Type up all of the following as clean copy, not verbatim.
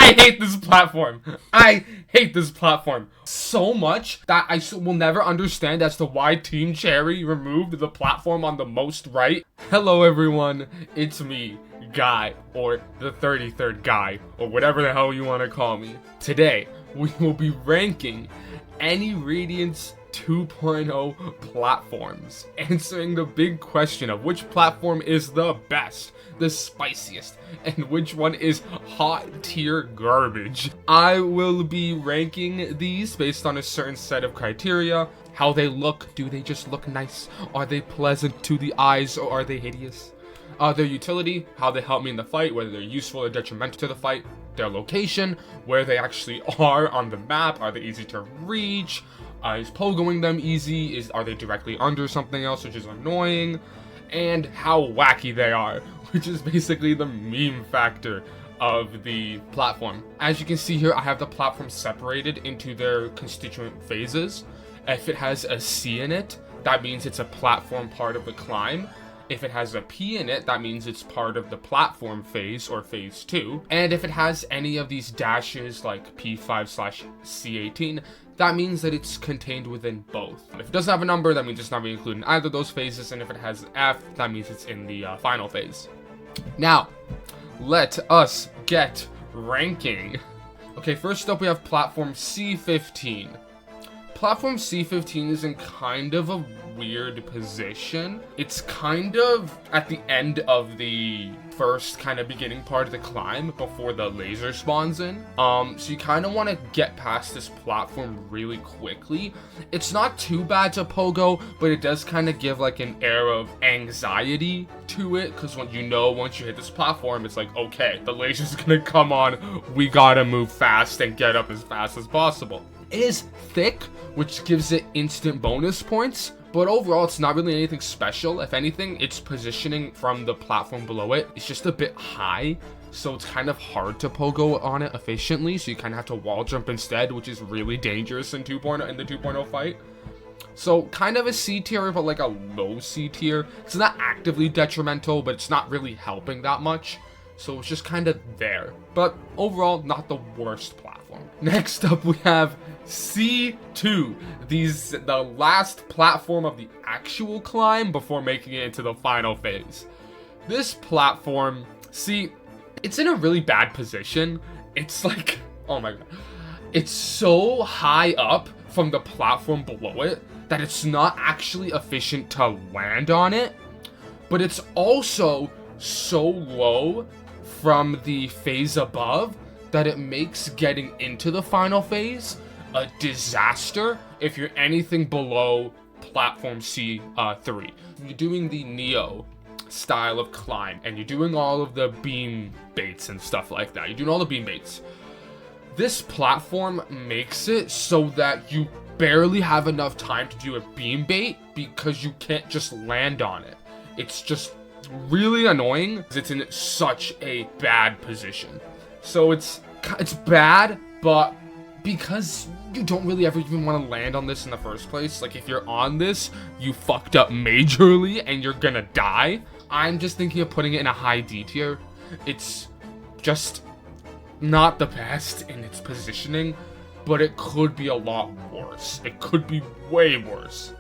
I hate this platform. I hate this platform so much that I will never understand as to why Team Cherry removed the platform on the most right. Hello everyone, it's me, Guy, or the 33rd Guy, or whatever the hell you want to call me. Today, we will be ranking Any Radiance 2.0 platforms, answering the big question of which platform is the best, the spiciest, and which one is hot tier garbage. I will be ranking these based on a certain set of criteria. How they look, do they just look nice? Are they pleasant to the eyes or are they hideous? Their utility, how they help me in the fight, whether they're useful or detrimental to the fight. Their location, where they actually are on the map, are they easy to reach? Is pogoing them easy? Are they directly under something else, which is annoying? And how wacky they are, which is basically the meme factor of the platform. As you can see here, I have the platform separated into their constituent phases. If it has a C in it, that means it's a platform part of the climb. If it has a P in it, that means it's part of the platform phase, or phase 2. And if it has any of these dashes like P5/C18, that means that it's contained within both. If it doesn't have a number, that means it's not being included in either of those phases. And if it has F, that means it's in the final phase. Now, let us get ranking. Okay, first up we have platform C15. Platform C15 is in kind of a weird position. It's kind of at the end of the first kind of beginning part of the climb before the laser spawns in. So you kind of want to get past this platform really quickly. It's not too bad to pogo, but it does kind of give like an air of anxiety to it, because once you hit this platform, it's like, okay, the laser's gonna come on, we gotta move fast and get up as fast as possible. It is thick, which gives it instant bonus points, but overall it's not really anything special. If anything, its positioning from the platform below it is just a bit high, so it's kind of hard to pogo on it efficiently, so you kind of have to wall jump instead, which is really dangerous in the 2.0 fight. So kind of a C tier, but like a low C tier. It's not actively detrimental, but it's not really helping that much. So it's just kind of there. But overall, not the worst platform. Next up, we have C2. The last platform of the actual climb before making it into the final phase. This platform, see, it's in a really bad position. It's like, oh my god. It's so high up from the platform below it that it's not actually efficient to land on it. But it's also so low from the phase above that it makes getting into the final phase a disaster if you're anything below platform C3. You're doing the Neo style of climb and you're doing all of the beam baits and stuff like that. You're doing all the beam baits. This platform makes it so that you barely have enough time to do a beam bait because you can't just land on it. It's just really annoying because it's in such a bad position. So it's bad, but because you don't really ever even want to land on this in the first place, like if you're on this, you fucked up majorly and you're gonna die. I'm just thinking of putting it in a high D tier. It's just not the best in its positioning, but it could be a lot worse. It could be way worse.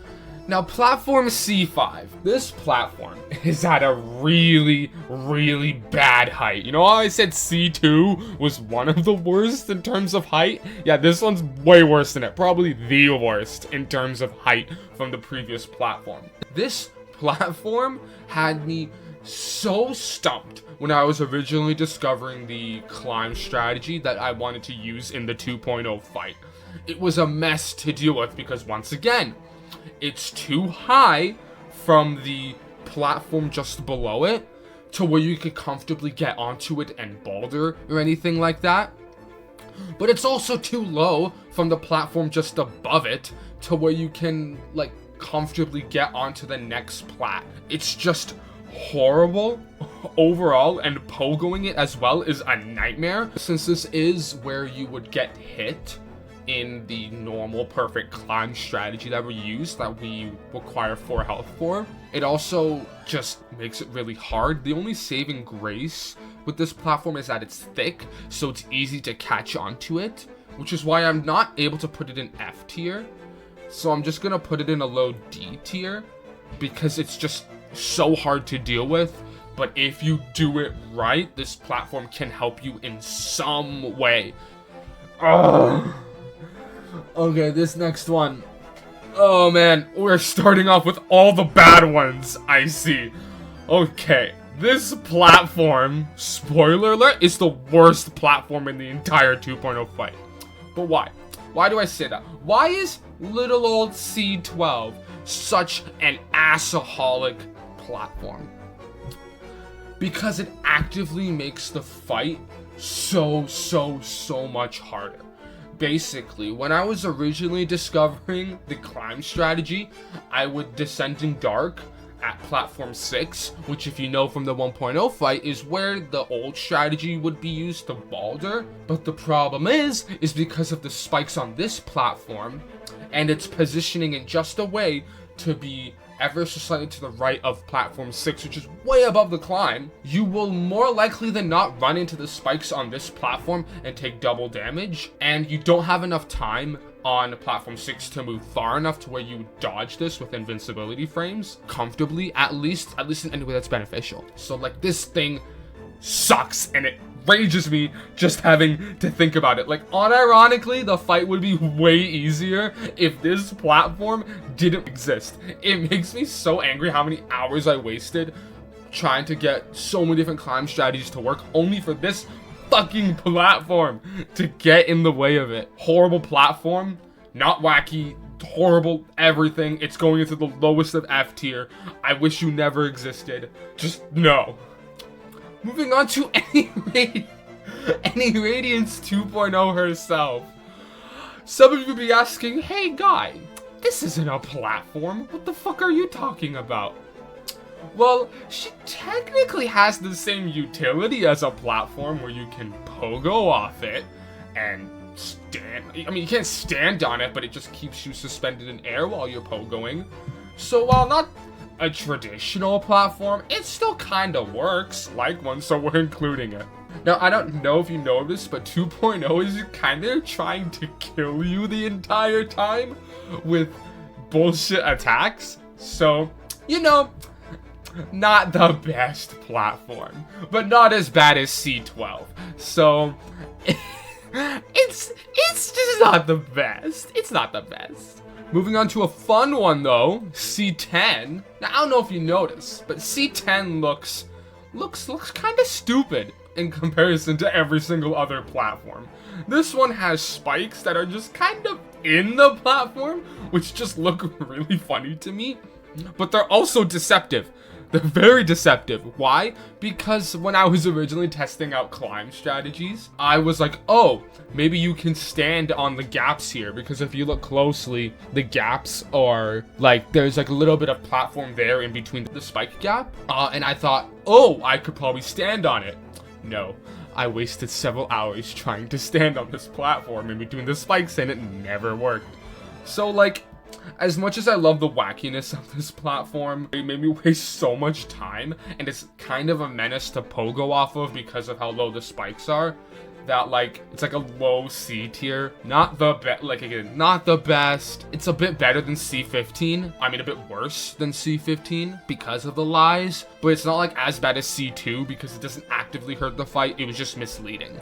Now, platform C5. This platform is at a really, really bad height. You know how I said C2 was one of the worst in terms of height? Yeah, this one's way worse than it. Probably the worst in terms of height from the previous platform. This platform had me so stumped when I was originally discovering the climb strategy that I wanted to use in the 2.0 fight. It was a mess to deal with because, once again, it's too high from the platform just below it to where you could comfortably get onto it and boulder or anything like that. But it's also too low from the platform just above it to where you can like comfortably get onto the next plat. It's just horrible overall, and pogoing it as well is a nightmare, since this is where you would get hit in the normal perfect climb strategy that we use, that we require 4 health for. It also just makes it really hard. The only saving grace with this platform is that it's thick, so it's easy to catch onto it, which is why I'm not able to put it in F tier. So I'm just gonna put it in a low D tier because it's just so hard to deal with. But if you do it right, this platform can help you in some way. Ugh. Okay, this next one. Oh man, we're starting off with all the bad ones, I see. Okay, this platform, spoiler alert, is the worst platform in the entire 2.0 fight. But why? Why do I say that? Why is little old C12 such an assaholic platform? Because it actively makes the fight so much harder. Basically, when I was originally discovering the climb strategy, I would descend in dark at platform 6, which if you know from the 1.0 fight is where the old strategy would be used to boulder. But the problem is because of the spikes on this platform and its positioning in just a way to be ever so slightly to the right of platform 6, which is way above the climb, you will more likely than not run into the spikes on this platform and take double damage, and you don't have enough time on platform 6 to move far enough to where you dodge this with invincibility frames comfortably, at least in any way that's beneficial. So like, this thing sucks and it rages me just having to think about it. Like, unironically, the fight would be way easier if this platform didn't exist. It makes me so angry how many hours I wasted trying to get so many different climb strategies to work only for this fucking platform to get in the way of it. Horrible platform, not wacky, horrible everything. It's going into the lowest of F tier. I wish you never existed. Just no. Moving on to Any Radiance 2.0 herself. Some of you would be asking, hey guy, this isn't a platform. What the fuck are you talking about? Well, she technically has the same utility as a platform where you can pogo off it and stand. I mean, you can't stand on it, but it just keeps you suspended in air while you're pogoing. So while not a traditional platform, it still kind of works like one, so we're including it. Now, I don't know if you know this, but 2.0 is kind of trying to kill you the entire time with bullshit attacks. So, you know, not the best platform, but not as bad as C12. So, it's just not the best. It's not the best. Moving on to a fun one though, C10. Now, I don't know if you noticed, but C10 looks kind of stupid in comparison to every single other platform. This one has spikes that are just kind of in the platform, which just look really funny to me, but they're also deceptive. They're very deceptive. Why? Because when I was originally testing out climb strategies, I was like, oh, maybe you can stand on the gaps here, because if you look closely, the gaps are like, there's like a little bit of platform there in between the spike gap. And I thought, oh, I could probably stand on it. No, I wasted several hours trying to stand on this platform in between the spikes and it never worked. So like, as much as I love the wackiness of this platform, it made me waste so much time, and it's kind of a menace to pogo off of because of how low the spikes are, that like, it's like a low C tier. Not the best, like again, not the best. It's a bit better than C15. I mean, a bit worse than C15 because of the lies, but it's not like as bad as C2 because it doesn't actively hurt the fight. It was just misleading.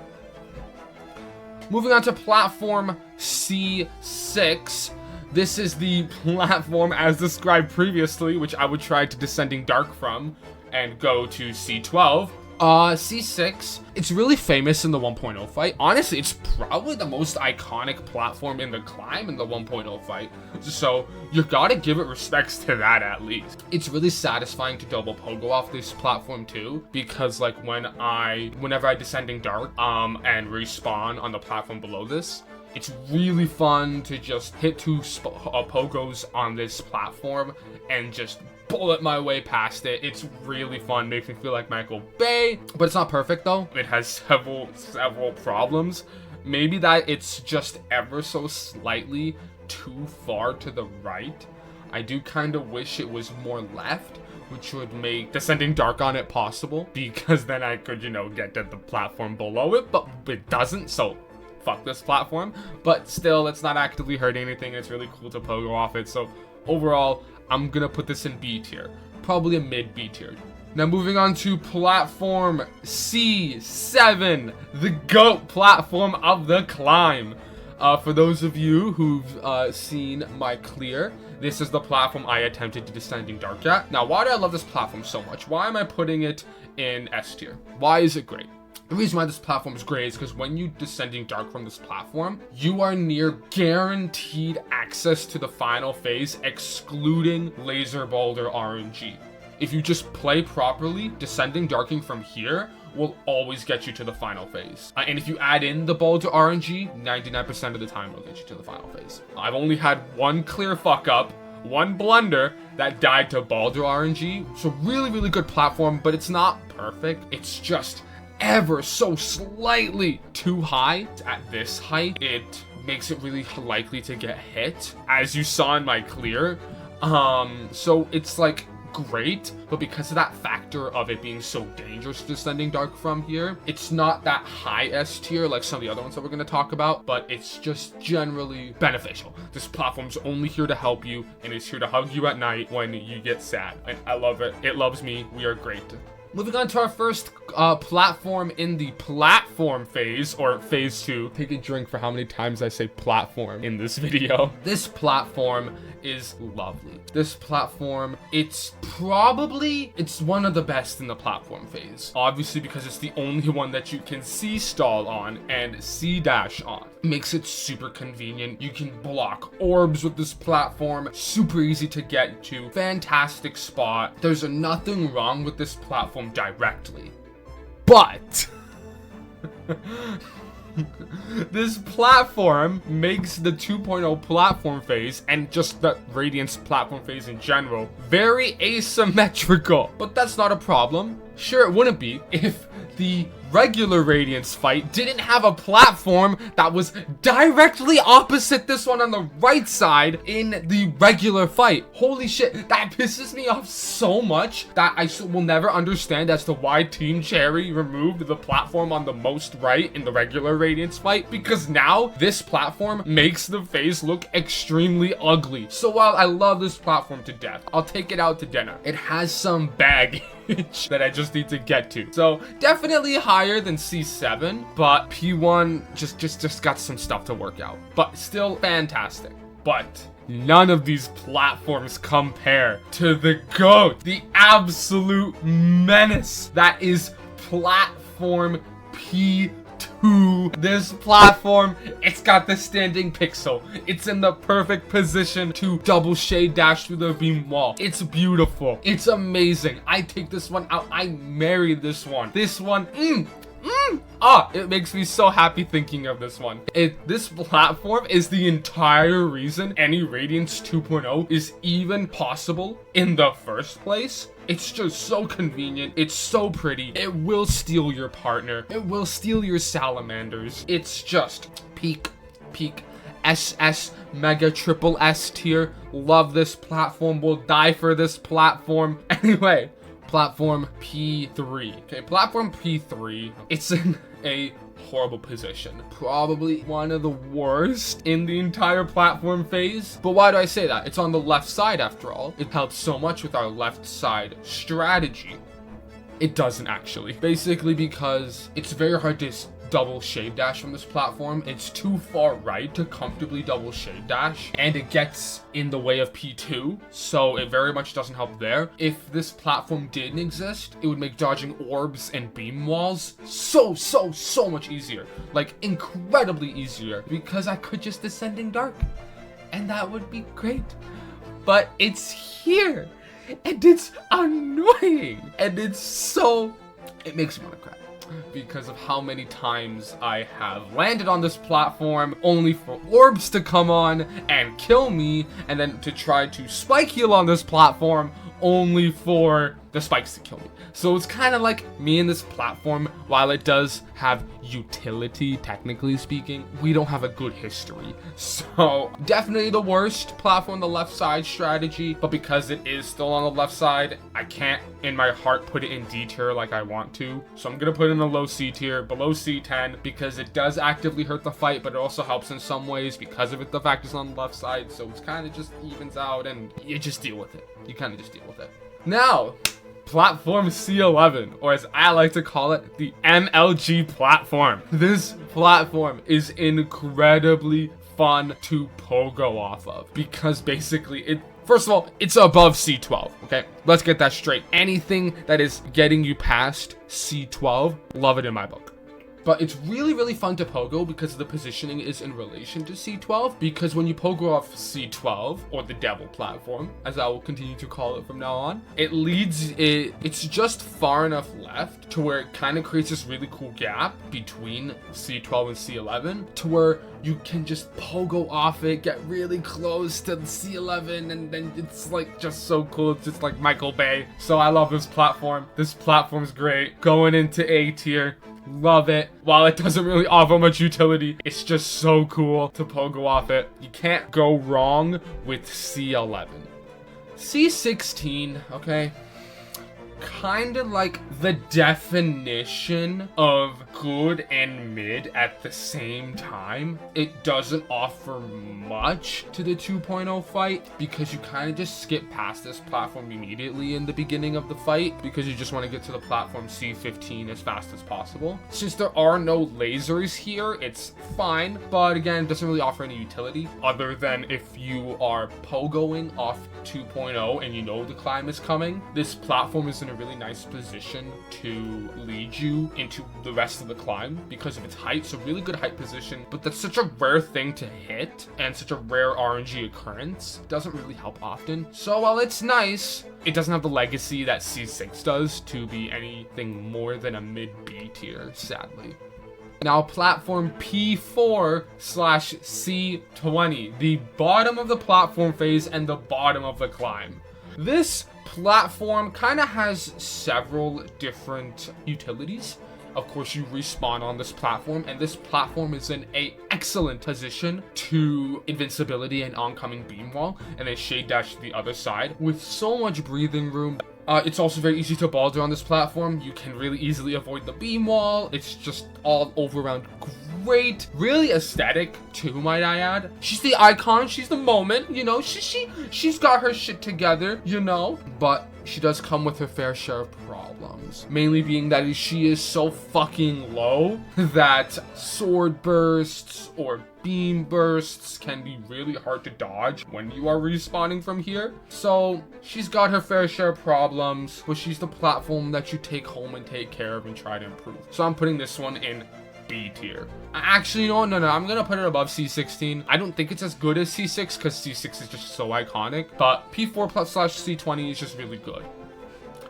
Moving on to platform C6. This is the platform as described previously, which I would try to descending dark from and go to C12. C6, it's really famous in the 1.0 fight. Honestly, it's probably the most iconic platform in the climb in the 1.0 fight. So you gotta give it respects to that at least. It's really satisfying to double pogo off this platform too, because like whenever I descending dark and respawn on the platform below this, it's really fun to just hit two pogos on this platform and just bullet my way past it. It's really fun, makes me feel like Michael Bay, but it's not perfect though. It has several problems. Maybe that it's just ever so slightly too far to the right. I do kind of wish it was more left, which would make descending dark on it possible, because then I could, get to the platform below it, but it doesn't, so fuck this platform. But still, it's not actively hurting anything. It's really cool to pogo off it. So overall, I'm gonna put this in B tier, probably a mid B tier. Now moving on to platform C7, the GOAT platform of the climb. For those of you who've seen my clear, this is the platform I attempted to descending dark at. Now, why do I love this platform so much? Why am I putting it in S tier? Why is it great? The reason why this platform is great is because when you descending dark from this platform, you are near guaranteed access to the final phase, excluding laser boulder RNG. If you just play properly, descending darking from here will always get you to the final phase. And if you add in the boulder RNG, 99% of the time will get you to the final phase. I've only had one clear fuck up, one blunder that died to boulder RNG. So really, really good platform, but it's not perfect. It's just ever so slightly too high. At this height, it makes it really likely to get hit, as you saw in my clear. So it's like great, but because of that factor of it being so dangerous descending dark from here, it's not that high S tier like some of the other ones that we're going to talk about, but it's just generally beneficial. This platform's only here to help you, and it's here to hug you at night when you get sad, and I love it. It loves me. We are great. Moving on to our first platform in the platform phase, or phase 2. Take a drink for how many times I say platform in this video. This platform is lovely. This platform, it's one of the best in the platform phase. Obviously, because it's the only one that you can C-stall on and C-dash on. Makes it super convenient. You can block orbs with this platform. Super easy to get to. Fantastic spot. There's nothing wrong with this platform directly. But this platform makes the 2.0 platform phase, and just the Radiance platform phase in general, very asymmetrical. But that's not a problem. Sure, it wouldn't be if the regular Radiance fight didn't have a platform that was directly opposite this one on the right side in the regular fight. Holy shit, that pisses me off so much that I will never understand as to why Team Cherry removed the platform on the most right in the regular Radiance fight, because now this platform makes the phase look extremely ugly. So while I love this platform to death, I'll take it out to dinner. It has some baggage that I just need to get to. So definitely higher than C7, but P1 just got some stuff to work out. But still fantastic. But none of these platforms compare to the GOAT, the absolute menace that is platform P2. This platform, it's got the standing pixel. It's in the perfect position to double shade dash through the beam wall. It's beautiful. It's amazing. I take this one out. I marry this one. This one, it makes me so happy thinking of this one. This platform is the entire reason Any Radiance 2.0 is even possible in the first place. It's just so convenient. It's so pretty. It will steal your partner. It will steal your salamanders. It's just peak, SS, mega triple S tier. Love this platform. Will die for this platform. Anyway, platform P3. Okay, platform P3. It's in a horrible position. Probably one of the worst in the entire platform phase. But why do I say that? It's on the left side after all. It helps so much with our left side strategy. It doesn't actually. Basically because it's very hard to double shade dash from this platform. It's too far right to comfortably double shade dash, and it gets in the way of P2, so it very much doesn't help there. If this platform didn't exist, it would make dodging orbs and beam walls so much easier. Like incredibly easier, because I could just descending dark and that would be great. But it's here and it's annoying, and it makes me want to cry. Because of how many times I have landed on this platform only for orbs to come on and kill me, and then to try to spike heal on this platform only for the spikes to kill me. So it's kind of like me in this platform, while it does have utility, technically speaking, we don't have a good history. So definitely the worst platform, the left side strategy, but because it is still on the left side, I can't in my heart put it in D tier like I want to. So I'm gonna put it in a low C tier, below C10, because it does actively hurt the fight, but it also helps in some ways because of it, the fact it's on the left side. So it's kind of just evens out and you just deal with it. You kind of just deal with it. Now, platform C11, or as I like to call it, the MLG platform. This platform is incredibly fun to pogo off of because basically first of all, it's above C12, okay? Let's get that straight. Anything that is getting you past C12, love it in my book. But it's really, really fun to pogo because the positioning is in relation to C12. Because when you pogo off C12, or the devil platform, as I will continue to call it from now on, it's just far enough left to where it kind of creates this really cool gap between C12 and C11 to where you can just pogo off it, get really close to the C11, and then it's like just so cool. It's just like Michael Bay. So I love this platform. This platform's great. Going into A tier. Love it. While it doesn't really offer much utility, it's just so cool to pogo off it. You can't go wrong with C11. C16, okay? Kind of like the definition of good and mid at the same time. It doesn't offer much to the 2.0 fight because you kind of just skip past this platform immediately in the beginning of the fight because you just want to get to the platform C15 as fast as possible. Since there are no lasers here, it's fine, but again, it doesn't really offer any utility other than if you are pogoing off 2.0 and you know the climb is coming. This platform is in a really nice position to lead you into the rest of the climb because of its height. So really good height position, but that's such a rare thing to hit and such a rare RNG occurrence. It doesn't really help often. So while it's nice, it doesn't have the legacy that C6 does to be anything more than a mid B tier, sadly. Now, platform P4/C20, the bottom of the platform phase and the bottom of the climb. This platform kind of has several different utilities. Of course, you respawn on this platform, and this platform is in an excellent position to invincibility and oncoming beam wall, and then shade dash to the other side with so much breathing room. It's also very easy to boulder on this platform. You can really easily avoid the beam wall. It's just all over around great, really aesthetic too, might I add. She's the icon, she's the moment, you know, she's got her shit together, you know, but she does come with her fair share of problems, mainly being that she is so fucking low that sword bursts or beam bursts can be really hard to dodge when you are respawning from here. So she's got her fair share of problems, but she's the platform that you take home and take care of and try to improve. So I'm putting this one in B tier. Actually, no, I'm gonna put it above C16. I don't think it's as good as C6 because C6 is just so iconic, but P4/C20 is just really good.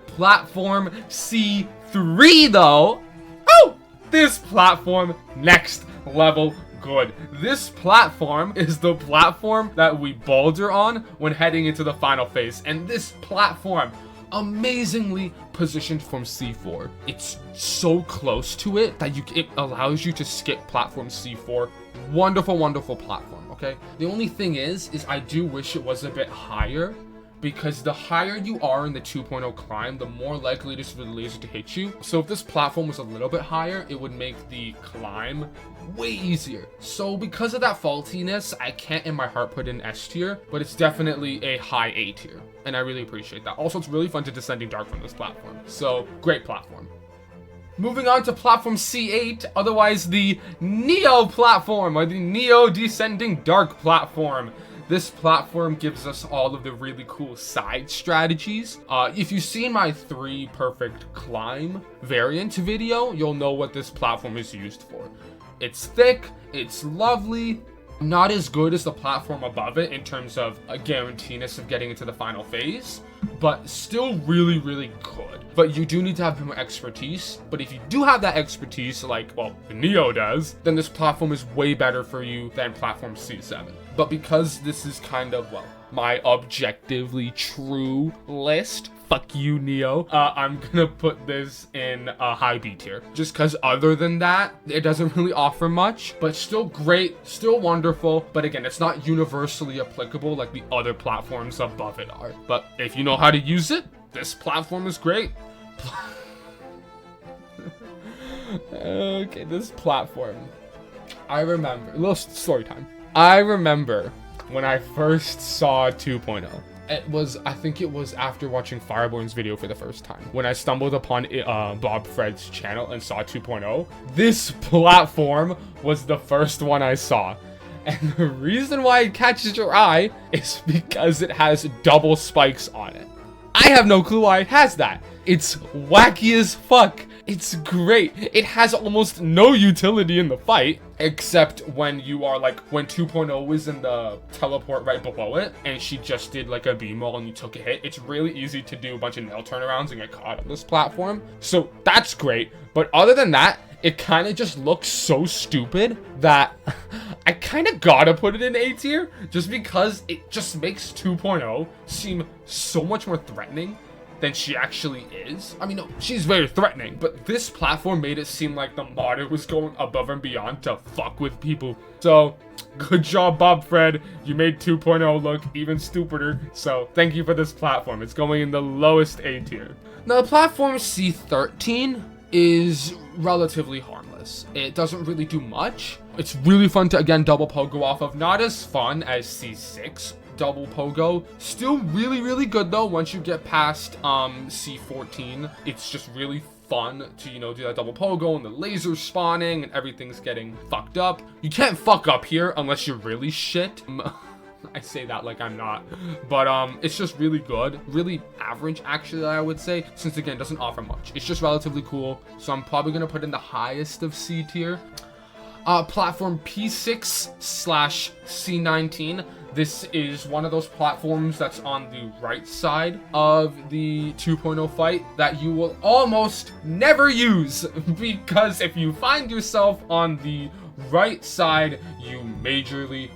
Platform C3 though, oh, this platform, next level good. This platform is the platform that we boulder on when heading into the final phase, and this platform amazingly positioned from C4. It's so close to it that it allows you to skip platform C4. Wonderful, wonderful platform, okay? The only thing is I do wish it was a bit higher, because the higher you are in the 2.0 climb, the more likely it is for the laser to hit you. So if this platform was a little bit higher, it would make the climb way easier. So because of that faultiness, I can't in my heart put in S tier, but it's definitely a high A tier, and I really appreciate that. Also, it's really fun to Descending Dark from this platform, so great platform. Moving on to platform C8, otherwise the Neo platform, or the Neo Descending Dark platform. This platform gives us all of the really cool side strategies. If you've seen my 3 perfect climb variant video, you'll know what this platform is used for. It's thick, it's lovely, not as good as the platform above it in terms of a guaranteedness of getting into the final phase, but still really, really good. But you do need to have more expertise. But if you do have that expertise, like, well, Neo does, then this platform is way better for you than platform C7. But because this is kind of, well, my objectively true list, fuck you, Neo, I'm gonna put this in a high B tier. Just because other than that, it doesn't really offer much, but still great, still wonderful. But again, it's not universally applicable like the other platforms above it are. But if you know how to use it, this platform is great. Okay, this platform. I remember, a little story time. I remember when I first saw 2.0. I think it was after watching Fireborn's video for the first time. When I stumbled upon Bob Fred's channel and saw 2.0, this platform was the first one I saw. And the reason why it catches your eye is because it has double spikes on it. I have no clue why it has that. It's wacky as fuck. It's great. It has almost no utility in the fight, except when you are like, when 2.0 was in the teleport right below it, and she just did like a beam wall and you took a hit. It's really easy to do a bunch of nail turnarounds and get caught on this platform. So that's great. But other than that, it kind of just looks so stupid that I kind of gotta put it in A tier, just because it just makes 2.0 seem so much more threatening than she actually is. I mean, no, she's very threatening, but this platform made it seem like the modder was going above and beyond to fuck with people. So, good job, Bob Fred. You made 2.0 look even stupider. So, thank you for this platform. It's going in the lowest A tier. Now, the platform C13 is relatively harmless. It doesn't really do much. It's really fun to, again, double pogo off of. Not as fun as C6. Double pogo, still really good though. Once you get past C14, it's just really fun to, you know, do that double pogo and the laser spawning and everything's getting fucked up. You can't fuck up here unless you're really shit. I say that like I'm not, but it's just really good, really average actually, I would say, since again it doesn't offer much. It's just relatively cool, so I'm probably gonna put in the highest of C tier. Platform P6/C19. This is one of those platforms that's on the right side of the 2.0 fight that you will almost never use, because if you find yourself on the right side, you majorly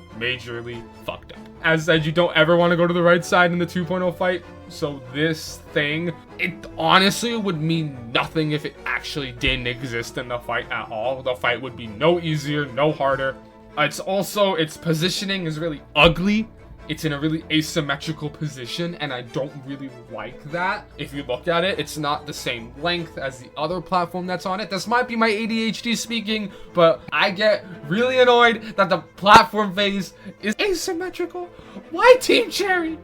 fucked up. As said, you don't ever want to go to the right side in the 2.0 fight. So this thing, it honestly would mean nothing if it actually didn't exist in the fight at all. The fight would be no easier, no harder. It's also, its positioning is really ugly. It's in a really asymmetrical position, and I don't really like that. If you look at it, it's not the same length as the other platform that's on it. This might be my ADHD speaking, but I get really annoyed that the platform phase is asymmetrical. Why Team Cherry?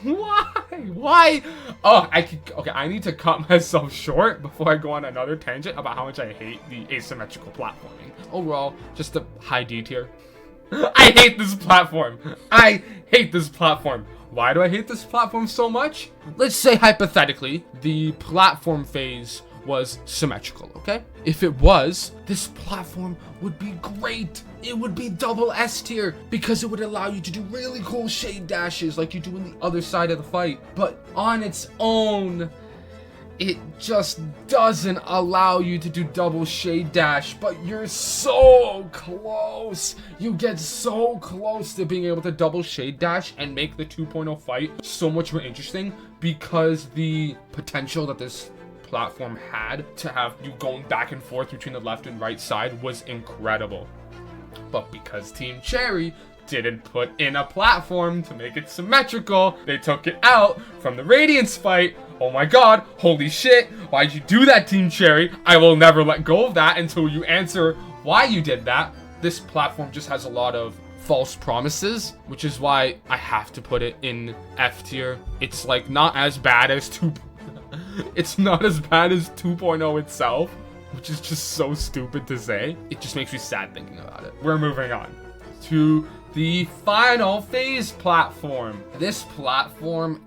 Why? Oh, okay, I need to cut myself short before I go on another tangent about how much I hate the asymmetrical platforming. Overall, just a high D tier. I hate this platform. I hate this platform. Why do I hate this platform so much? Let's say hypothetically, the platform phase was symmetrical, okay? If it was, this platform would be great. It would be double S tier because it would allow you to do really cool shade dashes like you do in the other side of the fight. But on its own, it just doesn't allow you to do double shade dash, but you're so close. You get so close to being able to double shade dash and make the 2.0 fight so much more interesting, because the potential that this platform had to have you going back and forth between the left and right side was incredible. But because Team Cherry didn't put in a platform to make it symmetrical, they took it out from the Radiance fight. Oh my god, holy shit, why'd you do that, Team Cherry? I will never let go of that until you answer why you did that. This platform just has a lot of false promises, which is why I have to put it in F tier. It's like not as bad as 2.0. It's not as bad as 2.0 itself, which is just so stupid to say. It just makes me sad thinking about it. We're moving on to the final phase platform. This platform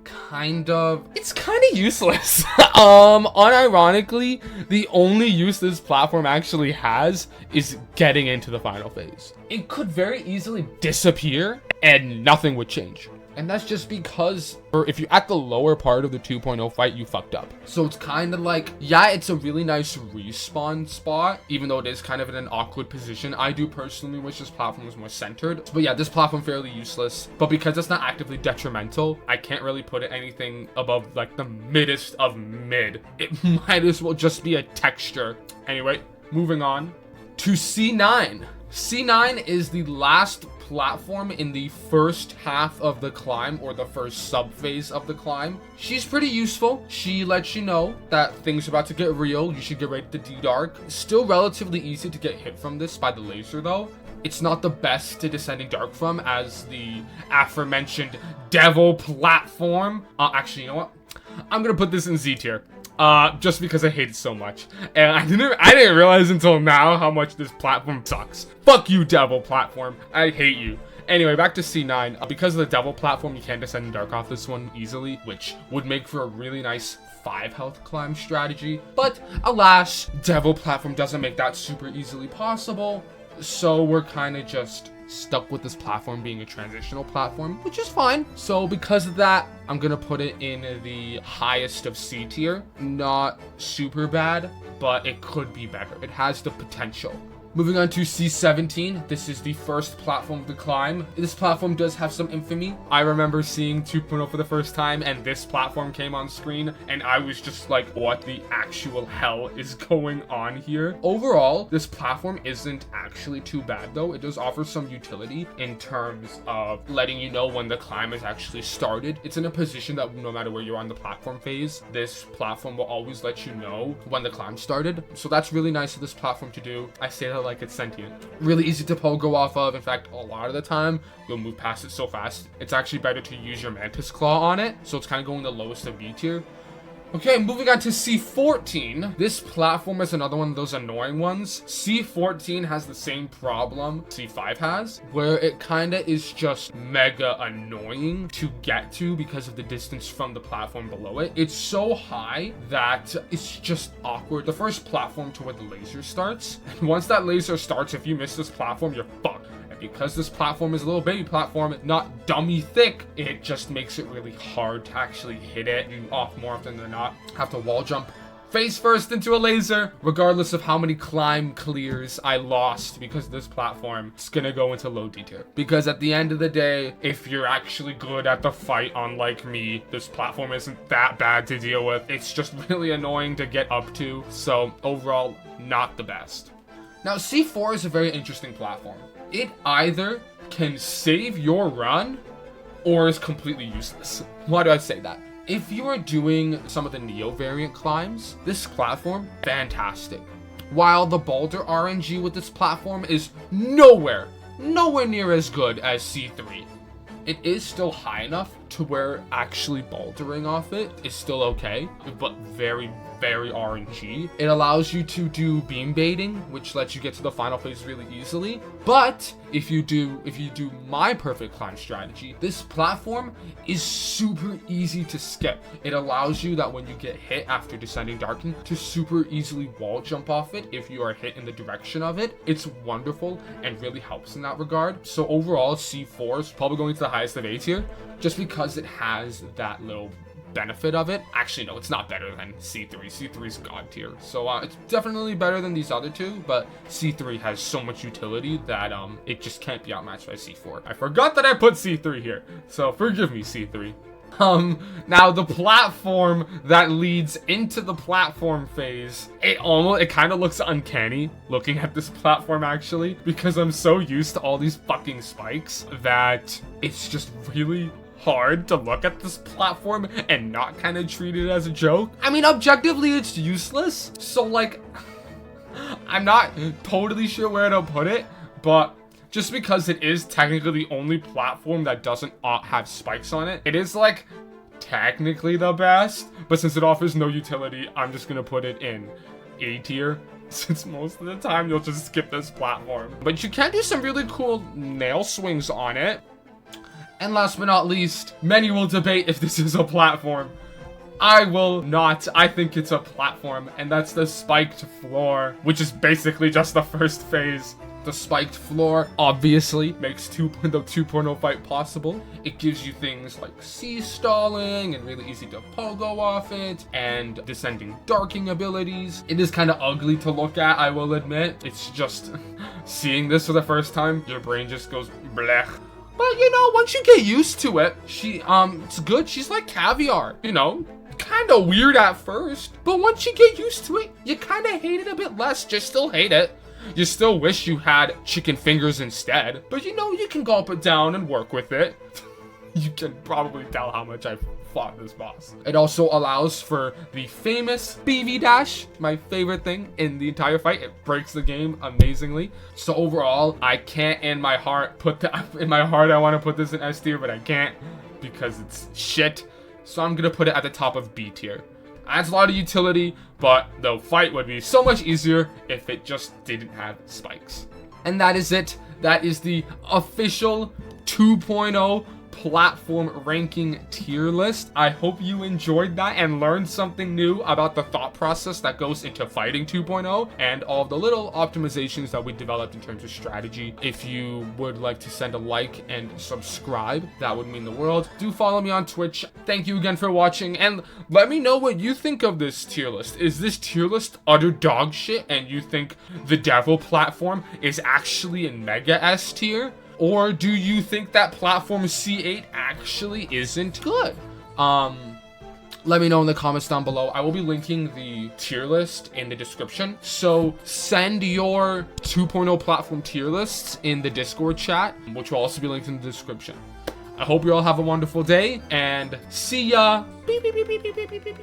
it's kind of useless. Unironically, the only use this platform actually has is getting into the final phase. It could very easily disappear and nothing would change. And that's just because, or if you're at the lower part of the 2.0 fight, you fucked up. So it's kind of like, yeah, it's a really nice respawn spot, even though it is kind of in an awkward position. I do personally wish this platform was more centered. But yeah, this platform fairly useless. But because it's not actively detrimental, I can't really put it anything above like the middest of mid. It might as well just be a texture. Anyway, moving on to C9. C9 is the last platform in the first half of the climb, or the first sub phase of the climb. She's pretty useful. She lets you know that things are about to get real. You should get ready to D-Dark. Still relatively easy to get hit from this by the laser though. It's not the best to descending dark from, as the aforementioned devil platform. Actually, you know what? I'm gonna put this in Z tier. Just because I hate it so much. And I didn't realize until now how much this platform sucks. Fuck you, devil platform. I hate you. Anyway, back to C9. Because of the devil platform, you can descend dark off this one easily, which would make for a really nice 5 health climb strategy. But alas, devil platform doesn't make that super easily possible. So we're kind of just stuck with this platform being a transitional platform, which is fine. So because of that, I'm gonna put it in the highest of C tier. Not super bad, but it could be better. It has the potential. Moving on to C17, this is the first platform of the climb. This platform does have some infamy. I remember seeing 2.0 for the first time, and this platform came on screen, and I was just like, what the actual hell is going on here? Overall, this platform isn't actually too bad though. It does offer some utility in terms of letting you know when the climb has actually started. It's in a position that no matter where you're on the platform phase, this platform will always let you know when the climb started. So that's really nice of this platform to do. I say that like it's sentient. Really easy to pogo off of. In fact, a lot of the time, you'll move past it so fast. It's actually better to use your Mantis Claw on it. So it's kind of going the lowest of B tier. Okay, moving on to C14. This platform is another one of those annoying ones. C14 has the same problem C5 has, where it kind of is just mega annoying to get to because of the distance from the platform below it. It's so high that it's just awkward. The first platform to where the laser starts, and once that laser starts, if you miss this platform, you're fucked. Because this platform is a little baby platform, not dummy thick, it just makes it really hard to actually hit it. You more often than not have to wall jump face first into a laser. Regardless of how many climb clears I lost because this platform, it's gonna go into low D tier. Because at the end of the day, if you're actually good at the fight, unlike me, this platform isn't that bad to deal with. It's just really annoying to get up to. So overall, not the best. Now C4 is a very interesting platform. It either can save your run or is completely useless. Why do I say that? If you are doing some of the Neo variant climbs, this platform, fantastic. While the boulder RNG with this platform is nowhere near as good as C3. It is still high enough to where actually bouldering off it is still okay, but very RNG. It allows you to do beam baiting, which lets you get to the final phase really easily. But if you do my perfect climb strategy, this platform is super easy to skip. It allows you that when you get hit after descending darken to super easily wall jump off it if you are hit in the direction of it. It's wonderful and really helps in that regard. So overall, C4 is probably going to the highest of A tier just because it has that little benefit of it. Actually, no, it's not better than C3. C3 is god tier. So it's definitely better than these other two, but C3 has so much utility that it just can't be outmatched by C4. I forgot that I put C3 here, so forgive me, C3. Now the platform that leads into the platform phase, it kind of looks uncanny looking at this platform actually, because I'm so used to all these fucking spikes that it's just really hard to look at this platform and not kind of treat it as a joke. I mean, objectively, it's useless. So like, I'm not totally sure where to put it, but just because it is technically the only platform that doesn't have spikes on it, it is like technically the best, but since it offers no utility, I'm just gonna put it in A tier, since most of the time you'll just skip this platform. But you can do some really cool nail swings on it. And last but not least, many will debate if this is a platform. I will not. I think it's a platform, and that's the spiked floor, which is basically just the first phase. The spiked floor obviously makes the 2.0 fight possible. It gives you things like sea stalling and really easy to pogo off it, and descending darking abilities. It is kind of ugly to look at, I will admit. It's just seeing this for the first time, your brain just goes blech. But you know, once you get used to it, it's good. She's like caviar, you know, kind of weird at first, but once you get used to it, you kind of hate it a bit less. You still hate it. You still wish you had chicken fingers instead, but you know, you can gulp it down and work with it. You can probably tell how much I've fought this boss. It also allows for the famous BV dash, my favorite thing in the entire fight. It breaks the game amazingly. So overall, I can't in my heart I want to put this in S tier, but I can't because it's shit. So I'm gonna put it at the top of B tier. Adds a lot of utility, but the fight would be so much easier if it just didn't have spikes. And that is it. That is the official 2.0 platform ranking tier list. I hope you enjoyed that and learned something new about the thought process that goes into fighting 2.0 and all of the little optimizations that we developed in terms of strategy. If you would like to send a like and subscribe, that would mean the world. Do follow me on Twitch. Thank you again for watching, and let me know what you think of this tier list. Is this tier list utter dog shit and you think the Devil platform is actually in Mega S tier? Or do you think that platform C8 actually isn't good? Let me know in the comments down below. I will be linking the tier list in the description. So send your 2.0 platform tier lists in the Discord chat, which will also be linked in the description. I hope you all have a wonderful day, and see ya. Beep, beep, beep, beep, beep, beep, beep, beep.